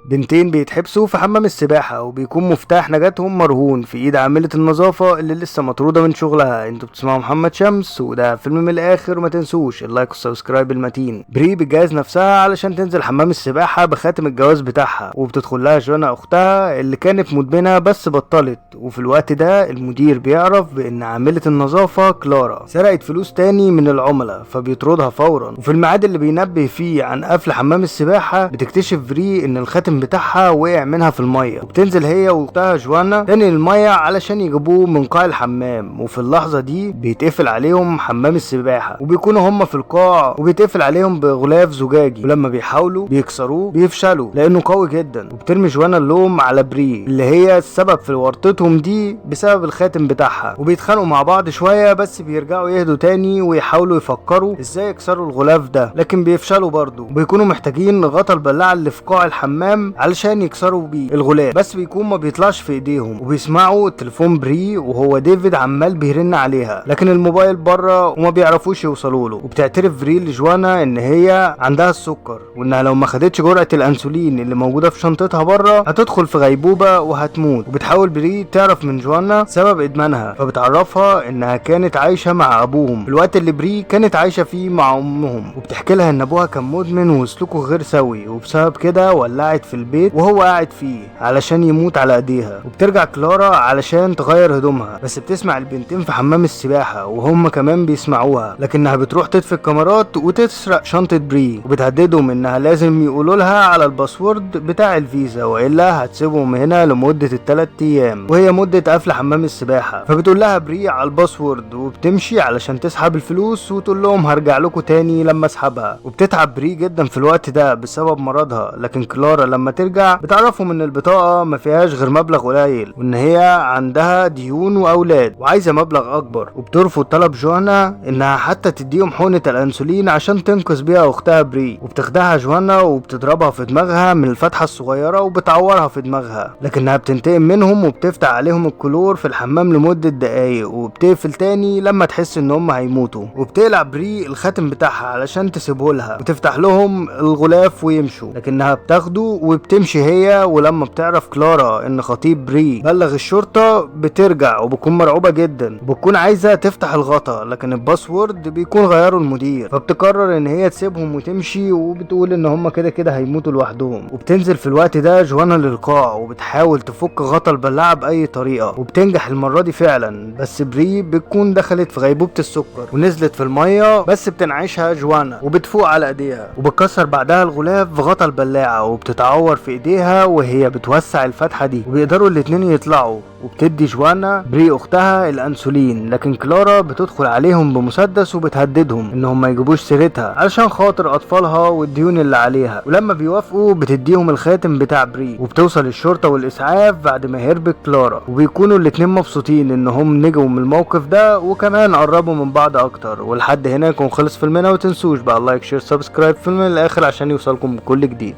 بنتين بيتحبسوا في حمام السباحة وبيكون مفتاح نجاتهم مرهون في ايد عاملة النظافة اللي لسه مطرودة من شغلها. انتوا بتسمعوا محمد شمس وده فيلم من الاخر، وما تنسوش اللايك والسبسكرايب المتين. بري بتجهز نفسها علشان تنزل حمام السباحة بخاتم الجواز بتاعها، وبتدخل لها جوانا اختها اللي كانت مدمنة بس بطلت. وفي الوقت ده المدير بيعرف بان عاملة النظافة كلارا سرقت فلوس تاني من العملاء، فبيطردها فورا. وفي الميعاد اللي بينبه فيه عن قفل حمام السباحة بتكتشف بري ان الخاتم بتاعها وقع منها في المية، وبتنزل هي واختها جوانا تاني المية علشان يجيبوه من قاع الحمام. وفي اللحظة دي بيتقفل عليهم حمام السباحة وبيكونوا هم في القاع، وبيتقفل عليهم بغلاف زجاجي، ولما بيحاولوا بيكسروه بيفشلوا لانه قوي جدا. وبترمي جوانا اللوم على بري اللي هي السبب في ورطتهم دي بسبب الخاتم بتاعها، وبيتخانقوا مع بعض شوية بس بيرجعوا يهدوا تاني ويحاولوا يفكروا ازاي يكسروا الغلاف ده، لكن بيفشلوا برضه. وبيكونوا محتاجين غطا البلاعة اللي في قاع الحمام علشان يكسروا بيه الغلاف، بس بيكون ما بيطلعش في ايديهم. وبيسمعوا تليفون بري وهو ديفيد عمال بيرن عليها، لكن الموبايل بره وما بيعرفوش يوصلوا له. وبتعترف بري لجوانا ان هي عندها السكر، وانها لو ما خدتش جرعة الانسولين اللي موجودة في شنطتها بره هتدخل في غيبوبة وهتموت. وبتحاول بري تعرف من جوانا سبب ادمانها، فبتعرفها انها كانت عايشة مع ابوهم في الوقت اللي بري كانت عايشة فيه مع امهم، وبتحكي لها ان ابوها كان مدمن وسلوكه غير سوي، وبسبب كده ولعت في البيت وهو قاعد فيه علشان يموت على ايديها. وبترجع كلارا علشان تغير هدومها، بس بتسمع البنتين في حمام السباحة وهم كمان بيسمعوها، لكنها بتروح تطفي الكاميرات وتسرق شنطة بري، وبتهددهم انها لازم يقولوا لها على الباسورد بتاع الفيزا والا هتسيبهم هنا لمدة ال3 ايام، وهي مدة قفل حمام السباحة. فبتقول لها بري على الباسورد وبتمشي علشان تسحب الفلوس وتقول لهم هرجع لكم تاني لما اسحبها. وبتتعب بري جدا في الوقت ده بسبب مرضها، لكن كلارا لما ترجع بتعرفهم ان البطاقة ما فيهاش غير مبلغ قليل، وان هي عندها ديون واولاد وعايزة مبلغ اكبر. وبترفض طلب جوانا انها حتى تديهم حقنة الانسولين عشان تنقذ بيها اختها بري، وبتخدعها جوانا وبتضربها في دماغها من الفتحة الصغيرة وبتعورها في دماغها، لكنها بتنتقم منهم وبتفتح عليهم الكلور في الحمام لمدة دقايق، وبتقفل تاني لما تحس ان هم هيموتوا. وبتقلع بري الخاتم بتاعها علشان تسيبه لها وتفتح لهم الغلاف ويمشوا، لكنها بتاخده وبتمشي هي. ولما بتعرف كلارا ان خطيب بري بلغ الشرطة بترجع وبتكون مرعوبة جدا، وبتكون عايزة تفتح الغطا لكن الباسورد بيكون غيره المدير، فبتقرر ان هي تسيبهم وتمشي، وبتقول ان هم كده كده هيموتوا لوحدهم. وبتنزل في الوقت ده جوانا للقاع وبتحاول تفك غطا البلاعة باي طريقة، وبتنجح المرة دي فعلا، بس بري بتكون دخلت في غيبوبة السكر ونزلت في المية، بس بتنعشها جوانا وبتفوق على ايديها، وبتكسر بعدها الغلاف في غطا البلاعة وبتتعور في ايديها وهي بتوسع الفتحة دي، وبيقدروا الاتنين يطلعوا. وبتدي جوانا بري اختها الانسولين، لكن كلارا بتدخل عليهم بمسدس وبتهددهم انهم ما يجيبوش سيرتها علشان خاطر اطفالها والديون اللي عليها. ولما بيوافقوا بتديهم الخاتم بتاع بري، وبتوصل الشرطة والاسعاف بعد ما هربت كلارا، وبيكونوا الاتنين مبسوطين انهم نجوا من الموقف ده وكمان قربوا من بعض اكتر. ولحد هنا يكون خلص فيلمنا، وتنسوش بقى لايك شير سبسكرايب فيلم الاخر عشان يوصلكم بكل جديد.